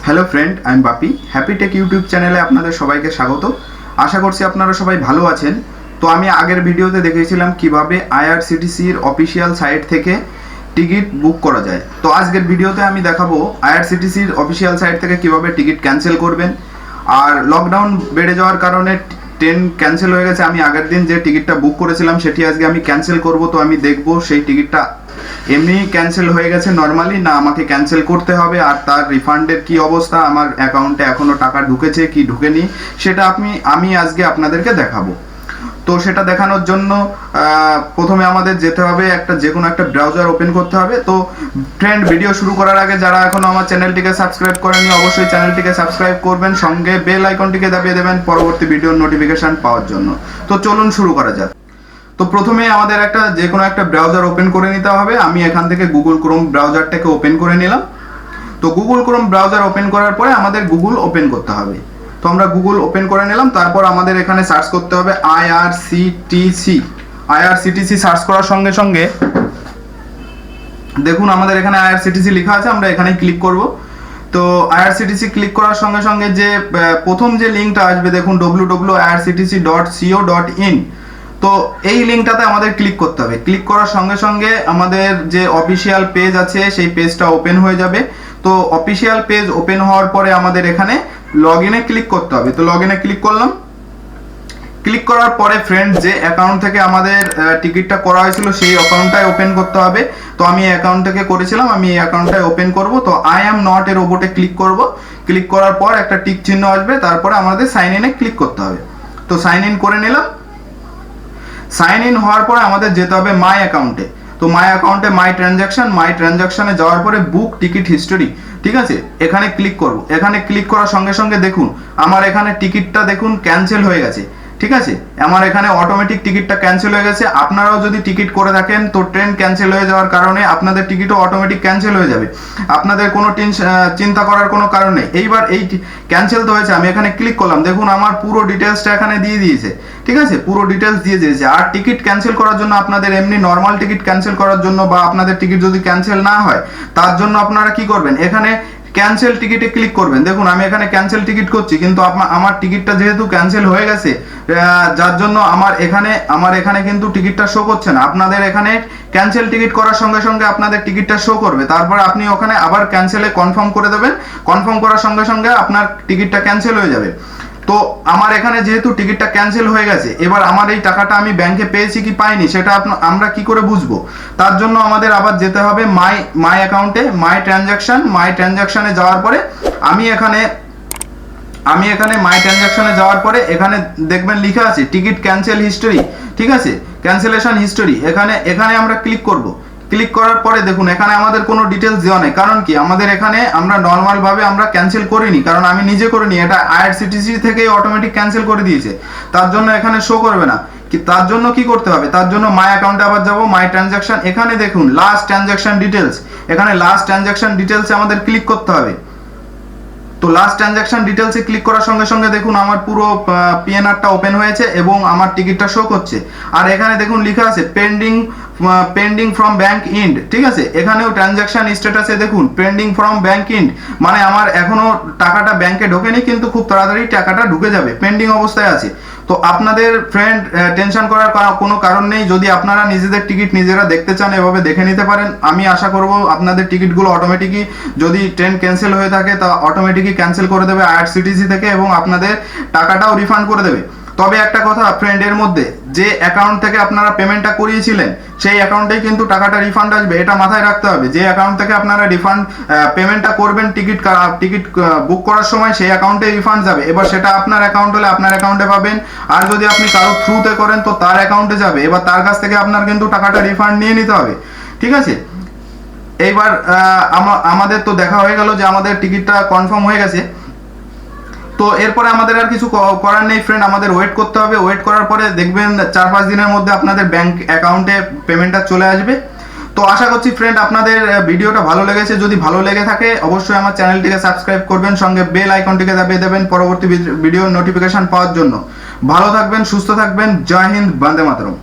Hello friend, I am Bapi. Happy take YouTube চ্যানেলে আপনাদের সবাইকে স্বাগত। আশা করছি আপনারা সবাই ভালো আছেন। তো আমি আগের ভিডিওতে দেখিয়েছিলাম কিভাবে আইআরসিটিসির অফিসিয়াল সাইট থেকে টিকিট বুক করা যায়। তো আজকের ভিডিওতে আমি দেখাবো আইআরসিটিসির অফিসিয়াল সাইট থেকে কিভাবে টিকিট ক্যান্সেল করবেন। আর লকডাউন বেড়ে যাওয়ার কারণে ট্রেন ক্যান্সেল হয়ে গেছে। আমি আগের দিন যে টিকিটটা বুক করেছিলাম সেটি আজকে আমি ক্যান্সেল করব। তো আমি দেখব সেই টিকিটটা এমনি ক্যান্সেল হয়ে গেছে নর্মালি, না আমাকে ক্যান্সেল করতে হবে, আর তার রিফান্ডের কি অবস্থা, আমার অ্যাকাউন্টে এখনও টাকা ঢুকেছে কি ঢুকেনি সেটা আমি আজকে আপনাদেরকে দেখাবো। তো সেটা দেখানোর জন্য প্রথমে আমাদের যেতে হবে যে কোনো একটা ব্রাউজার ওপেন করতে হবে। তো ফ্রেন্ড, ভিডিও শুরু করার আগে যারা এখনও আমার চ্যানেলটিকে সাবস্ক্রাইব করেনি অবশ্যই চ্যানেলটিকে সাবস্ক্রাইব করবেন, সঙ্গে বেল আইকনটিকে দাবিয়ে দেবেন পরবর্তী ভিডিওর নোটিফিকেশান পাওয়ার জন্য। তো চলুন শুরু করা যাক। তো প্রথমে আমাদের যে কোনো একটা ব্রাউজার ওপেন করে নিতে হবে। আমি এখান থেকে গুগল ক্রোম ব্রাউজারটাকে ওপেন করে নিলাম। তো গুগল ক্রোম ব্রাউজার ওপেন করার পরে আমাদের গুগল ওপেন করতে হবে। তো আমরা গুগল ওপেন করে নিলাম। তারপর আমাদের এখানে সার্চ করতে হবে আইআরসিটিসি। সার্চ করার সঙ্গে সঙ্গে দেখুন আমাদের এখানে আইআরসিটিসি লেখা আছে, আমরা এখানে ক্লিক করব। তো আইআরসিটিসি ক্লিক করার সঙ্গে সঙ্গে যে প্রথম যে লিঙ্কটা আসবে দেখুন www.irctc.co.in। তো এই লিঙ্কটাতে আমাদের ক্লিক করতে হবে। ক্লিক করার সঙ্গে সঙ্গে আমাদের যে অফিসিয়াল পেজ আছে সেই পেজটা ওপেন হয়ে যাবে। তো অফিসিয়াল পেজ ওপেন হওয়ার পরে আমাদের এখানে লগ ইনে ক্লিক করতে হবে। তো লগ ইনে ক্লিক করলাম। ক্লিক করার পরে ফ্রেন্ড, যে অ্যাকাউন্ট থেকে আমাদের টিকিটটা করা হয়েছিল সেই অ্যাকাউন্টটাই ওপেন করতে হবে। তো আমি এই অ্যাকাউন্ট থেকে করেছিলাম, আমি এই অ্যাকাউন্টটাই ওপেন করব। তো আই অ্যাম নট এর ওপরে ক্লিক করব। ক্লিক করার পর একটা টিক চিহ্ন আসবে, তারপরে আমাদের সাইন ইনে ক্লিক করতে হবে। তো সাইন ইন করে নিলাম। সাইন ইন হওয়ার পরে আমাদের যেতে হবে মাই অ্যাকাউন্টে। তো মাই অ্যাকাউন্টে মাই ট্রানজ্যাকশনে যাওয়ার পরে বুক টিকিট হিস্টোরি, ঠিক আছে, এখানে ক্লিক করব। এখানে ক্লিক করার সঙ্গে সঙ্গে দেখুন আমার এখানে টিকিটটা দেখুন ক্যান্সেল হয়ে গেছে, ঠিক আছে। আমার এখানে অটোমেটিক টিকিটটা ক্যান্সেল হয়ে গেছে। আপনারাও যদি টিকিট করে থাকেন তো ট্রেন ক্যান্সেল হয়ে যাওয়ার কারণে আপনাদের টিকিটও অটোমেটিক ক্যান্সেল হয়ে যাবে। আপনাদের কোনো চিন্তা করার কোনো কারণ নেই। এইবার এই ক্যান্সেল তো হয়েছে, আমি এখানে ক্লিক করলাম, দেখুন আমার পুরো ডিটেলসটা এখানে দিয়ে দিয়েছে, ঠিক আছে, পুরো ডিটেলস দিয়ে দিয়েছে। আর টিকিট ক্যান্সেল করার জন্য আপনাদের এমনি নর্মাল টিকিট ক্যান্সেল করার জন্য বা আপনাদের টিকিট যদি ক্যান্সেল না হয় তার জন্য আপনারা কি করবেন, এখানে ক্যান্সেল টিকিটে ক্লিক করবেন। দেখুন আমি এখানে ক্যান্সেল টিকিট করছি, কিন্তু আমার টিকিটটা যেহেতু ক্যান্সেল হয়ে গেছে যার জন্য আমার এখানে কিন্তু টিকিটটা শো করছে না। আপনাদের এখানে ক্যান্সেল টিকিট করার সঙ্গে সঙ্গে আপনাদের টিকিটটা শো করবে। তারপর আপনি ওখানে আবার ক্যান্সেলে কনফার্ম করে দেবেন। কনফার্ম করার সঙ্গে সঙ্গে আপনার টিকিটটা ক্যান্সেল হয়ে যাবে। তো আমার এখানে যেহেতু টিকিটটা ক্যান্সেল হয়ে গেছে, এবার আমার এই টাকাটা আমি ব্যাংকে পেয়েছি কি পাইনি সেটা আমরা কি করে বুঝবো? তার জন্য আমাদের আবার যেতে হবে মাই অ্যাকাউন্টে, মাই ট্রানজ্যাকশনে যাওয়ার পরে আমি এখানে মাই ট্রানজ্যাকশনে যাওয়ার পরে এখানে দেখবেন লেখা আছে টিকিট ক্যান্সেল হিস্টোরি, ঠিক আছে, ক্যান্সেলেশন হিস্টোরি। এখানে আমরা ক্লিক করব। ক্লিক করার পরে দেখুন এখানে আমাদের কোনো ডিটেলস দেওয়া নেই। কারণ কি, আমাদের এখানে আমরা নর্মাল ভাবে আমরা ক্যান্সেল করিনি, কারণ আমি নিজে করিনি, এটা আইআরসিটিসি থেকেই অটোমেটিক ক্যান্সেল করে দিয়েছে। তার জন্য এখানে শো করবে না। তার জন্য কি করতে হবে, তার জন্য মাই অ্যাকাউন্টে আবার যাব, মাই ট্রানজ্যাকশন, এখানে দেখুন লাস্ট ট্রানজ্যাকশন ডিটেলস, এখানে লাস্ট ট্রানজ্যাকশন ডিটেলসে আমাদের ক্লিক করতে হবে। তো লাস্ট ট্রানজ্যাকশন ডিটেলসে ক্লিক করার সঙ্গে সঙ্গে দেখুন আমার পুরো পিএনআরটা ওপেন হয়েছে এবং আমার টিকিটটা শো করছে। আর এখানে দেখুন লেখা আছে পেন্ডিং ফ্রম ব্যাংক ইন্ড, ঠিক আছে। এখানেও ট্রানজ্যাকশন স্ট্যাটাসে দেখুন পেন্ডিং ফ্রম ব্যাংক ইন্ড, মানে আমার এখনো টাকাটা ব্যাংকে ঢোকেনি, কিন্তু খুব তাড়াতাড়ি টাকাটা ঢুকে যাবে, পেন্ডিং অবস্থায় আছে। তো আপনাদের ফ্রেন্ড টেনশন করার কোনো কারণ নেই। যদি আপনারা নিজেদের টিকিট নিজেরা দেখতে চান এভাবে দেখে নিতে পারেন। আমি আশা করব আপনাদের টিকিটগুলো অটোমেটিকই, যদি ট্রেন ক্যান্সেল হয়ে থাকে তা অটোমেটিকই ক্যান্সেল করে দেবে আইআরসিটিসি থেকে এবং আপনাদের টাকাটাও রিফান্ড করে দেবে। তবে একটা কথা ফ্রেন্ড, এর মধ্যে যে অ্যাকাউন্ট থেকে আপনারা পেমেন্টটা করিয়েছিলেন সেই অ্যাকাউন্টেই কিন্তু টাকাটা রিফান্ড আসবে, এটা মাথায় রাখতে হবে। যে অ্যাকাউন্ট থেকে আপনারা পেমেন্টটা করবেন টিকিট বুক করার সময় সেই অ্যাকাউন্টে রিফান্ড যাবে। এবার সেটা আপনার অ্যাকাউন্ট হলে আপনার অ্যাকাউন্টে পাবেন, আর যদি আপনি কারো থ্রুতে করেন তো তার অ্যাকাউন্টে যাবে। এবার তার কাছ থেকে আপনার কিন্তু টাকাটা রিফান্ড নিয়ে নিতে হবে, ঠিক আছে। এইবার আমাদের তো দেখা হয়ে গেল যে আমাদের টিকিটটা কনফার্ম হয়ে গেছে। তো এরপরে আমাদের আর কিছু করার নেই ফ্রেন্ড, আমাদের ওয়েট করতে হবে। ওয়েট করার পরে দেখবেন 4-5 দিনের মধ্যে আপনাদের ব্যাংক অ্যাকাউন্টে পেমেন্টটা চলে আসবে। তো আশা করছি ফ্রেন্ড আপনাদের ভিডিওটা ভালো লেগেছে। যদি ভালো লেগে থাকে অবশ্যই আমার চ্যানেলটিকে সাবস্ক্রাইব করবেন, সঙ্গে বেল আইকনটিকে দাবিয়ে দেবেন পরবর্তী ভিডিওর নোটিফিকেশন পাওয়ার জন্য। ভালো থাকবেন, সুস্থ থাকবেন। জয় হিন্দ, বন্দে মাতরম।